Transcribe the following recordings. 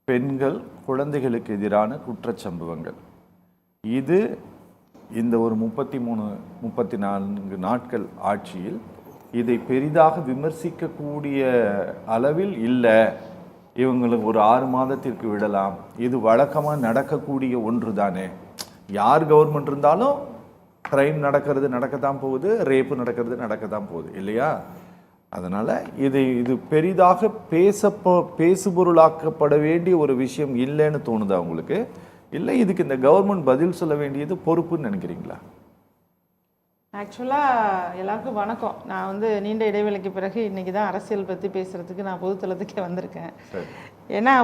பெண்கள் குழந்தைகளுக்கு எதிரான குற்றச்சம்பவங்கள். இது இந்த ஒரு 33-34 நாட்கள் ஆட்சியில் இதை பெரிதாக விமர்சிக்கக்கூடிய அளவில் இல்லை. இவங்களுக்கு ஒரு 6 மாதத்திற்கு விடலாம், இது வழக்கமாக நடக்கக்கூடிய ஒன்று தானே. யார் கவர்மெண்ட் இருந்தாலும் கிரைம் நடக்கத்தான் போகுது, ரேப்பு நடக்கத்தான் போகுது இல்லையா? அதனால் இது பெரிதாக பேசுபொருளாக்கப்பட வேண்டிய ஒரு விஷயம் இல்லைன்னு தோணுதா உங்களுக்கு? இல்லை இதுக்கு இந்த கவர்மெண்ட் பதில் சொல்ல வேண்டியது பொறுப்புன்னு நினைக்கிறீங்களா? ஆக்சுவலாக எல்லாருக்கும் வணக்கம். நான் நீண்ட இடைவெளிக்கு பிறகு இன்றைக்கி தான் அரசியல் பற்றி பேசுகிறதுக்கு நான் பொதுத்தளத்துக்கே வந்திருக்கேன். ஏன்னா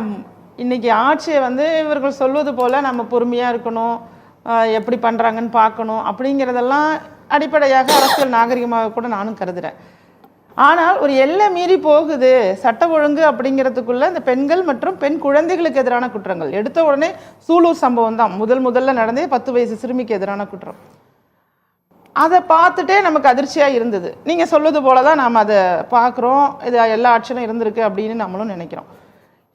இன்றைக்கி ஆட்சியை இவர்கள் சொல்வது போல் நம்ம பொறுமையாக இருக்கணும், எப்படி பண்ணுறாங்கன்னு பார்க்கணும் அப்படிங்கிறதெல்லாம் அடிப்படையாக அரசியல் நாகரிகமாக கூட நானும் கருதுகிறேன். ஆனால் ஒரு எல்லை மீறி போகுது சட்ட ஒழுங்கு அப்படிங்கிறதுக்குள்ள இந்த பெண்கள் மற்றும் பெண் குழந்தைகளுக்கு எதிரான குற்றங்கள். எடுத்த உடனே சூலூர் சம்பவம் தான் முதல்ல நடந்தே 10 வயசு சிறுமிக்கு எதிரான குற்றம். அதை பார்த்துட்டே நமக்கு அதிர்ச்சியாக இருந்தது. நீங்கள் சொல்வது போல தான் நாம் அதை பார்க்குறோம். இது எல்லா ஆட்சியிலும் இருந்திருக்கு அப்படின்னு நம்மளும் நினைக்கிறோம்.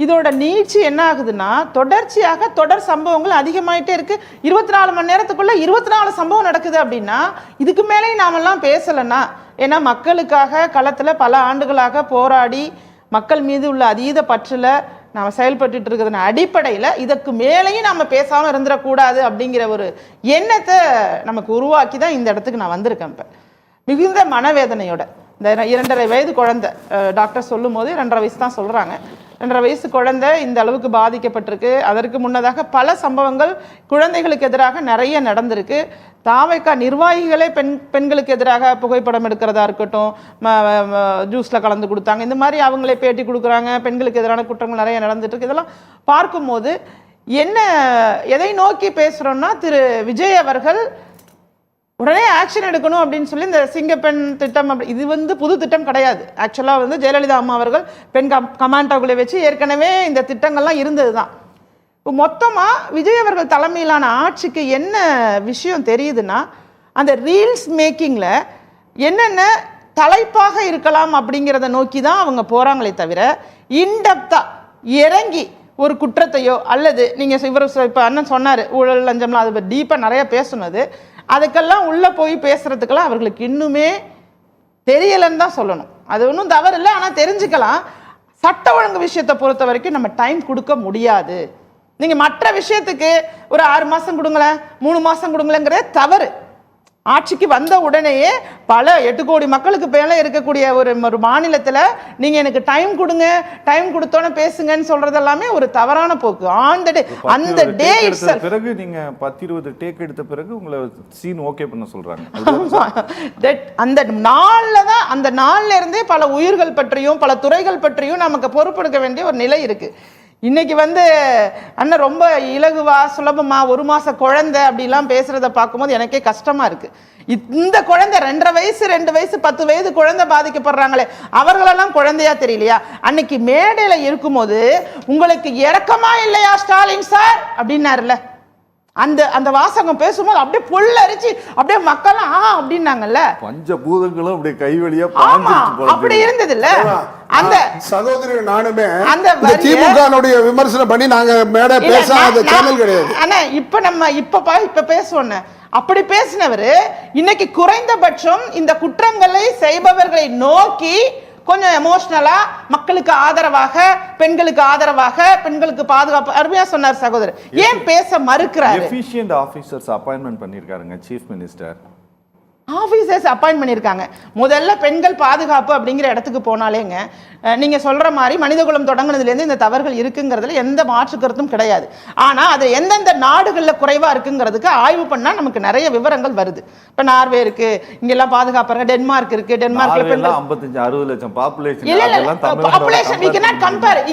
இதோட நீட்சி என்ன ஆகுதுன்னா, தொடர்ச்சியாக தொடர் சம்பவங்கள் அதிகமாயிட்டே இருக்கு. 24 மணி நேரத்துக்குள்ள 24 சம்பவம் நடக்குது அப்படின்னா இதுக்கு மேலேயும் நாமெல்லாம் பேசலைன்னா, ஏன்னா மக்களுக்காக களத்தில் பல ஆண்டுகளாக போராடி மக்கள் மீது உள்ள அதீத பற்றில் நாம் செயல்பட்டு இருக்கிறதுன அடிப்படையில் இதற்கு மேலேயும் நம்ம பேசாமல் இருந்துடக்கூடாது அப்படிங்கிற ஒரு எண்ணத்தை நமக்கு உருவாக்கி தான் இந்த இடத்துக்கு நான் வந்திருக்கேன். இப்போ மிகுந்த மனவேதனையோட இந்த 2.5 வயது குழந்தை டாக்டர் சொல்லும் போது 2.5 வயசு தான் சொல்கிறாங்க. 2.5 வயசு குழந்தை இந்த அளவுக்கு பாதிக்கப்பட்டிருக்கு. அதற்கு முன்னதாக பல சம்பவங்கள் குழந்தைகளுக்கு எதிராக நிறைய நடந்திருக்கு. தாவேகா நிர்வாகிகளே பெண்களுக்கு எதிராக புகைப்படம் எடுக்கிறதா இருக்கட்டும், ஜூஸில் கலந்து கொடுத்தாங்க, இந்த மாதிரி அவங்களே பேட்டி கொடுக்குறாங்க. பெண்களுக்கு எதிரான குற்றங்கள் நிறைய நடந்துட்டு இருக்கு. இதெல்லாம் பார்க்கும்போது எதை நோக்கி பேசுகிறோன்னா, திரு விஜய் அவர்கள் உடனே ஆக்ஷன் எடுக்கணும் அப்படின்னு சொல்லி இந்த சிங்கப்பெண் திட்டம் இது புது திட்டம் கிடையாது. ஆக்சுவலாக ஜெயலலிதா அம்மா அவர்கள் பெண் கமாண்டோகளை வச்சு ஏற்கனவே இந்த திட்டங்கள்லாம் இருந்தது தான். இப்போ மொத்தமாக விஜய் அவர்கள் தலைமையிலான ஆட்சிக்கு என்ன விஷயம் தெரியுதுன்னா, அந்த ரீல்ஸ் மேக்கிங்கில் என்னென்ன தலைப்பாக இருக்கலாம் அப்படிங்கிறத நோக்கி தான் அவங்க போகிறாங்களே தவிர, இன்டெப்த்தாக இறங்கி ஒரு குற்றத்தையோ அல்லது நீங்கள் இப்போ அண்ணன் சொன்னார் ஊழல் லஞ்சம்லாம் அது டீப்பாக நிறைய பேசுனது, அதுக்கெல்லாம் உள்ளே போய் பேசுகிறதுக்கெல்லாம் அவர்களுக்கு இன்னுமே தெரியலைன்னு தான் சொல்லணும். அது ஒன்றும் தவறு இல்லை, ஆனால் தெரிஞ்சுக்கலாம். சட்ட ஒழுங்கு விஷயத்தை பொறுத்த வரைக்கும் நம்ம டைம் கொடுக்க முடியாது. நீங்கள் மற்ற விஷயத்துக்கு ஒரு 6 மாதம் கொடுங்களேன், 3 மாதம் கொடுங்களேங்கிறதே தவறு. ஆட்சிக்கு வந்த உடனேயே பல 8 கோடி மக்களுக்கு மேலே இருக்கக்கூடிய ஒரு மாநிலத்தில் நீங்கள் எனக்கு டைம் கொடுங்க, டைம் கொடுத்தோன்னே பேசுங்கன்னு சொல்றது எல்லாமே ஒரு தவறான போக்கு. அந்த டே பிறகு நீங்க 10-20 டேக் எடுத்த பிறகு உங்களை சீன் ஓகே பண்ண சொல்றாங்க. அந்த நாளில் தான், அந்த நாள்ல இருந்தே பல உயிர்கள் பற்றியும் பல துறைகள் பற்றியும் நமக்கு பொறுப்பெடுக்க வேண்டிய ஒரு நிலை இருக்கு. இன்னைக்கு அண்ணன் ரொம்ப இலகுவா சுலபமா 1 மாச குழந்தை அப்படிலாம் பேசுறத பார்க்கும்போது எனக்கே கஷ்டமா இருக்கு. இந்த குழந்தை 2.5 வயசு 2 வயசு 10 வயது குழந்தை பாதிக்கப்படுறாங்களே, அவர்களெல்லாம் குழந்தையா தெரியலையா? அன்னைக்கு மேடையில இருக்கும்போது உங்களுக்கு இரக்கமா இல்லையா ஸ்டாலின் சார் அப்படின்னாருல, அந்த வாசகம் பேசும்போது அப்படியே புல்லரிச்சு அப்படியே மக்கள் அப்படின்னாங்கல்ல, பஞ்சபூதங்களும் அப்படியே கைவழியா அப்படி இருந்தது இல்ல. அந்த சகோதரி நானுமே அந்த திமுகனுடைய விமர்சனம் பண்ணி நாங்க மேடை பேசாத சேனல் கிடையாது. ஆனா இப்ப பேசுவோம். அப்படி பேசினவர் இன்னைக்கு குறைந்தபட்சம் இந்த குற்றங்களை செய்பவர்களை நோக்கி கொஞ்சம் எமோஷனலா மக்களுக்கு ஆதரவாக, பெண்களுக்கு ஆதரவாக, பெண்களுக்கு பாதுகாப்பு அருமையா சொன்னார் சகோதரர். ஏன் பேச மறுக்கிறாரு? எஃபிஷியன்ட் ஆபீசர்ஸ் அப்பாயின்ட்மென்ட் பண்ணிருக்காருங்க சீஃப் மினிஸ்டர். ஆஃபீஸர்ஸ் அப்பாயின்ட் பண்ணியிருக்காங்க. முதல்ல பெண்கள் பாதுகாப்பு அப்படிங்கிற இடத்துக்கு போனாலேங்க, நீங்கள் சொல்கிற மாதிரி மனிதகுலம் தொடங்கினதுலேருந்து இந்த தவறுகள் இருக்குங்கிறதுல எந்த மாற்று கருத்தும் கிடையாது. ஆனால் அது எந்தெந்த நாடுகளில் குறைவாக இருக்குங்கிறதுக்கு ஆய்வு பண்ணால் நமக்கு நிறைய விவரங்கள் வருது. இப்போ நார்வே இருக்கு, இங்கெல்லாம் பாதுகாப்பாங்க. டென்மார்க் இருக்கு, டென்மார்க்ல பெண்கள் 55-60 லட்சம் பாப்புலேஷன்.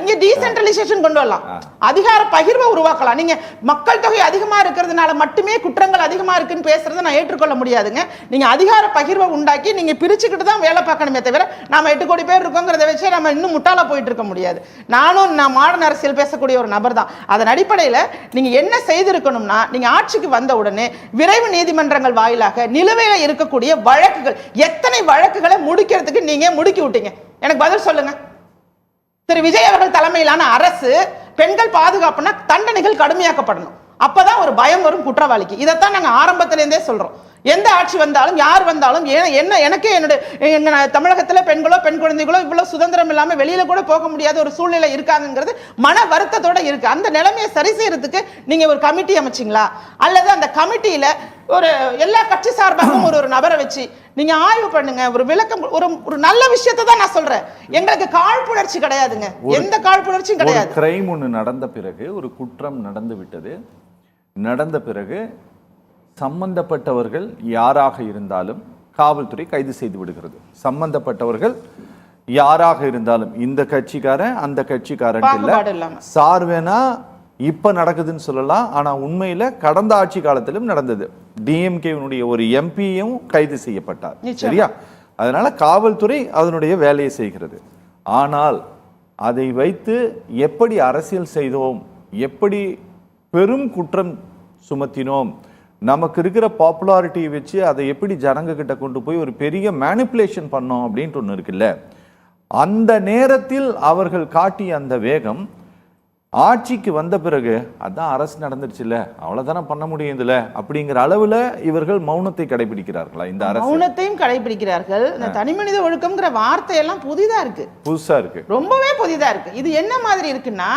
இங்க டீசென்ட்ரலைசேஷன் கொண்டு வரலாம், அதிகார பகிர்வை உருவாக்கலாம். நீங்க மக்கள் தொகை அதிகமா இருக்கிறதுனால மட்டுமே குற்றங்கள் அதிகமா இருக்குன்னு பேசுறதை நான் ஏற்றுக்கொள்ள முடியாதுங்க. நீங்க அதிகார பகிர்வை உண்டாக்கி நீங்க பிரிச்சுக்கிட்டு தான் வேலை பார்க்கணுமே தவிர, நாம 8 கோடி பேர் இருக்கோங்கிறத வச்சு நம்ம இன்னும் முட்டாளா போயிட்டு இருக்க முடியாது. நான் மாடர்ன் அரசியல் பேசக்கூடிய ஒரு நபர் தான். அதன் அடிப்படையில் நீங்க என்ன செய்திருக்கணும்னா, நீங்க ஆட்சிக்கு வந்த உடனே விரைவு நீதிமன்றங்கள் வாயிலாக நிலுவையில் இருக்கக்கூடிய வழக்குகள், எத்தனை வழக்குகளை முடிக்கிறதுக்கு நீங்க முடுக்கி விட்டீங்க? எனக்கு பதில் சொல்லுங்க. திரு விஜய் அவர்கள் தலைமையிலான அரசு பெண்கள் பாதுகாப்புனா தண்டனைகள் கடுமையாக்கப்படணும். அப்பதான் ஒரு பயம் வரும் குற்றவாளிக்கு. இதைத்தான் நாங்க ஆரம்பத்திலேருந்தே சொல்றோம். எந்த ஆட்சி வந்தாலும் யார் வந்தாலும் என்ன எனக்கே எங்க தமிழகத்துல பெண்களோ பெண் குழந்தைகளோ இவ்வளவு சுதந்திரம் இல்லாம வெளியில கூட போக முடியாத ஒரு சூழ்நிலை இருக்காங்கிறது மன வருத்தத்தோட இருக்கு. அந்த நிலைமையை சரி செய்யறதுக்கு நீங்க ஒரு கமிட்டி அமைச்சிங்களா, அல்லது அந்த கமிட்டியில ஒரு எல்லா கட்சி சார்பாகவும் ஒரு நபரை வச்சு நீங்க ஆய்வு பண்ணுங்க, ஒரு விளக்கம், ஒரு நல்ல விஷயத்தை தான் நான் சொல்றேன். எங்களுக்கு காழ்ப்புணர்ச்சி கிடையாதுங்க, எந்த காழ்ப்புணர்ச்சியும் கிடையாது. கிரைம் ஒன்று நடந்த பிறகு, ஒரு குற்றம் நடந்து விட்டது, நடந்த பிறகு சம்பந்தப்பட்டவர்கள் யாராக இருந்தாலும் காவல்துறை கைது செய்து விடுகிறது. சம்பந்தப்பட்டவர்கள் யாராக இருந்தாலும், இந்த கட்சிக்காரன் அந்த கட்சிக்காரன் இல்ல, சார்வேனா இப்ப நடக்குதுன்னு சொல்லலாம். ஆனா உண்மையில கடந்த ஆட்சி காலத்திலும் நடந்தது. டிஎம்கேவினுடைய ஒரு எம்பியும் கைது செய்யப்பட்டார். சரியா? அதனால காவல்துறை அதனுடைய வேலையை செய்கிறது. ஆனால் அதை வைத்து எப்படி அரசியல் செய்தோம், எப்படி பெரும் குற்றம் சுமத்தினோம், நமக்கு இருக்கிற பாப்புலாரிட்டியை வச்சு அதை எப்படி ஜனங்க கிட்ட கொண்டு போய் ஒரு பெரிய மேனிப்புலேஷன் பண்ணோம் அப்படின்ட்டு ஒன்று இருக்குல்ல, அந்த நேரத்தில் அவர்கள் காட்டிய அந்த வேகம் ஆட்சிக்கு வந்த பிறகு அதான் அரசு நடந்துருச்சுல்ல, அவ்வளவுதானே பண்ண முடியும் இதுல அப்படிங்கிற அளவுல இவர்கள் மௌனத்தை கடைபிடிக்கிறார்களா? இந்த அரசு மௌனத்தையும் கடைபிடிக்கிறார்கள். இந்த தனிமனித ஒழுக்கம்ங்கிற வார்த்தையெல்லாம் புதிதா இருக்கு, புதுசா இருக்கு, ரொம்பவே புதிதா இருக்கு. இது என்ன மாதிரி இருக்குன்னா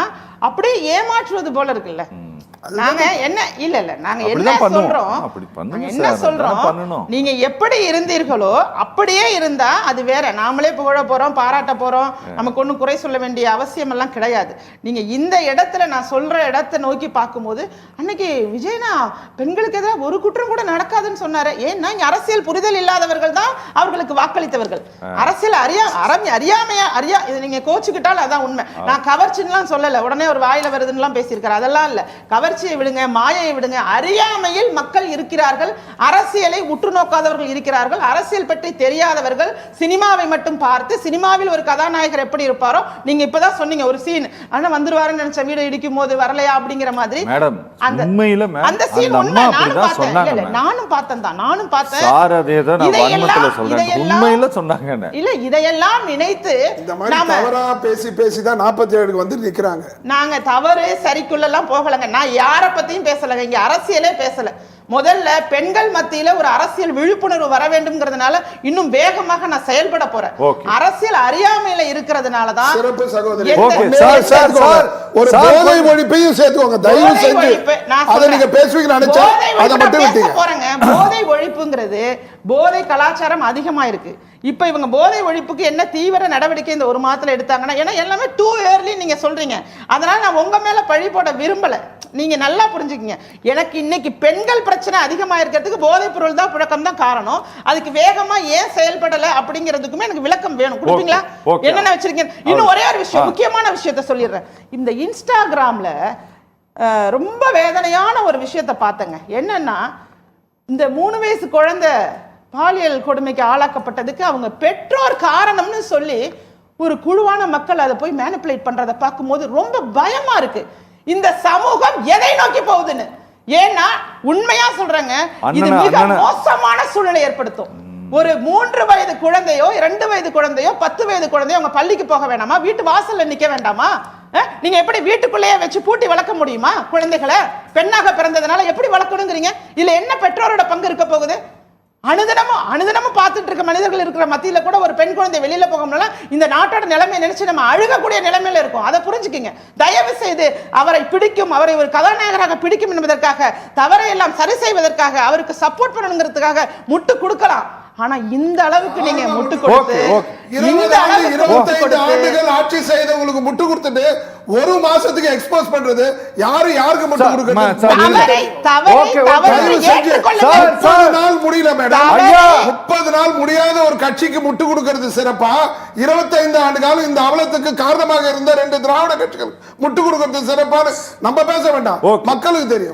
அப்படியே ஏமாற்றுவது போல இருக்குல்ல. நாங்க என்ன நாங்க என்ன சொல்றோம், நீங்க எப்படி இருந்தீர்களோ அப்படியே இருந்தா அது வேற. நாமளே புகழ போறோம், பாராட்ட போறோம், நமக்கு ஒண்ணும் குறை சொல்ல வேண்டிய அவசியம் எல்லாம் கிடையாது. நீங்க இந்த இடத்துல நான் சொல்ற இடத்தை நோக்கி பார்க்கும்போது, அன்னைக்கு விஜயனா பெண்களுக்கு எதிராக ஒரு குற்றம் கூட நடக்காதுன்னு சொன்னாரு. ஏன்னா அரசியல் புரிதல் இல்லாதவர்கள் தான் அவர்களுக்கு வாக்களித்தவர்கள். அரசியல் அறியாமையா இது நீங்க கோச்சுக்கிட்டாலும் அதான் உண்மை. நான் கவர்ச்சின்னுலாம் சொல்லல, உடனே ஒரு வாயில வருதுன்னு பேசியிருக்காரு, அதெல்லாம் இல்ல. கவர்ச்சியை விடுங்க, மாயையை விடுங்க. அறியாமையில் மக்கள் இருக்கிறார்கள், அரசியலை உற்று நோக்காதவர்கள் இருக்கிறார்கள், அரசியல் பற்றி தெரியாதவர்கள் சினிமாவை மட்டும் பார்த்து, சினிமாவில் ஒரு கதாநாயகர் எப்படி இருப்பாரோ, நீங்க இப்பதான் சொன்னீங்க ஒரு சீன், ஆனா வந்துருவாருன்னு நினைச்ச வீடு இடிக்கும் போது வரலையா அப்படிங்கிற மாதிரி. அந்த சீன் உண்மை, நானும் பார்த்தேன். இல்ல இதையெல்லாம் நினைத்து பேசிதான் 47 வந்து நிக்கிறாங்க. நாங்க தவறு சரிக்குள்ள எல்லாம் போகலங்க. நான் யார பத்தியும் பேசல, இங்க அரசியலே பேசல. முதல்ல பெண்கள் மத்தியில ஒரு அரசியல் விழிப்புணர்வு வர வேண்டும்ங்கிறதுனால இன்னும் வேகமாக நான் செயல்பட போறேன். அரசியல் அறியாமையில இருக்கிறதுனாலதான் சிறப்பு சகோதரி. ஒரு போதை ஒழிப்பையும் சேர்த்துக்கோங்க தயவு செஞ்சு. அதை நீங்க பேசுவீங்கன்னு நினைச்சா அதை மட்டும் விட்டீங்க. போறேங்க. போதை ஒழிப்புங்கிறது, போதை கலாச்சாரம் அதிகமா இருக்கு. இப்ப இவங்க போதை ஒழிப்புக்கு என்ன தீவிர நடவடிக்கை இந்த ஒரு மாதத்துல எடுத்தாங்கன்னா, ஏன்னா எல்லாமே டூ இயர்லி நீங்க சொல்றீங்க, அதனால நான் உங்க மேல பழி போட விரும்பல. நீங்க நல்லா புரிஞ்சுக்கீங்க. எனக்கு இன்னைக்கு பெண்கள் பிரச்சனை அதிகமா இருக்கிறதுக்கு போதைப் பொருள் தான் புழக்கம் தான் காரணம். அதுக்கு வேகமா ஏன் செயல்படல அப்படிங்கிறதுக்குமே எனக்கு விளக்கம் வேணும். கொடுப்பீங்களா? என்னென்ன வச்சிருக்கீங்க? இன்னும் ஒரே ஒரு விஷயம், முக்கியமான விஷயத்த சொல்லிடுறேன். இந்த இன்ஸ்டாகிராம்ல ரொம்ப வேதனையான ஒரு விஷயத்த பார்த்தேங்க. என்னன்னா, இந்த 3 வயசு குழந்தை பாலியல் கொடுமைக்கு ஆளாக்கப்பட்டதுக்கு அவங்க பெற்றோர் காரணம்னு சொல்லி ஒரு குழுவான மக்கள் அதை போய் மேனிபுலேட் பண்றதை பார்க்கும்போது ரொம்ப பயமா இருக்கு. இந்த சமூகம் எதை நோக்கி போகுதுன்னு. ஏன்னா உண்மையா சொல்றேங்க, இது மிக மோசமான சூழ்நிலை ஏற்படுத்தும். ஒரு 3 வயது குழந்தையோ 2 வயது குழந்தையோ 10 வயது குழந்தையோ அவங்க பள்ளிக்கு போக வேண்டாமா? வீட்டு வாசல்ல நிக்க வேண்டாமா? நீங்க எப்படி வீட்டுக்குள்ளேயே வச்சு பூட்டி வளர்க்க முடியுமா குழந்தைகளை? பெண்ணாக பிறந்ததுனால எப்படி வளர்க்கணுங்கிறீங்க? இதுல என்ன பெற்றோரோட பங்கு இருக்க போகுது? அனுதினமும் பார்த்துட்டு இருக்க மனிதர்கள் இருக்கிற மத்தியில கூட ஒரு பெண் குழந்தை வெளியில போக முடியல. இந்த நாட்டோட நிலைமை நினைச்சு நம்ம அழுகக்கூடிய நிலைமையில இருக்கும். அதை புரிஞ்சுக்கிங்க. தயவு செய்து அவரை பிடிக்கும், அவரை ஒரு கதாநாயகராக பிடிக்கும் என்பதற்காக, தவறை எல்லாம் சரி செய்வதற்காக, அவருக்கு சப்போர்ட் பண்ணணுங்கிறதுக்காக முட்டு கொடுக்கலாம். ஆனா இந்த அளவுக்கு நீங்க முட்டு கொடுத்து 25 ஆண்டுகள் ஆட்சி செய்தவங்களுக்கு முட்டு கொடுத்துட்டு ஒரு மாசத்துக்கு எக்ஸ்போஸ் பண்றது யாருக்கு முட்டு கொடுக்கணும்? 30 நாள் முடியல மேடம். 30 நாள் முடியாத ஒரு கட்சிக்கு முட்டு கொடுக்கிறது சிறப்பா? 25 ஆண்டு காலம் இந்த அவலத்துக்கு காரணமாக இருந்த 2 திராவிட கட்சிகள் முட்டு கொடுக்கிறது சிறப்பான நம்ம பேச வேண்டாம், மக்களுக்கு தெரியும்.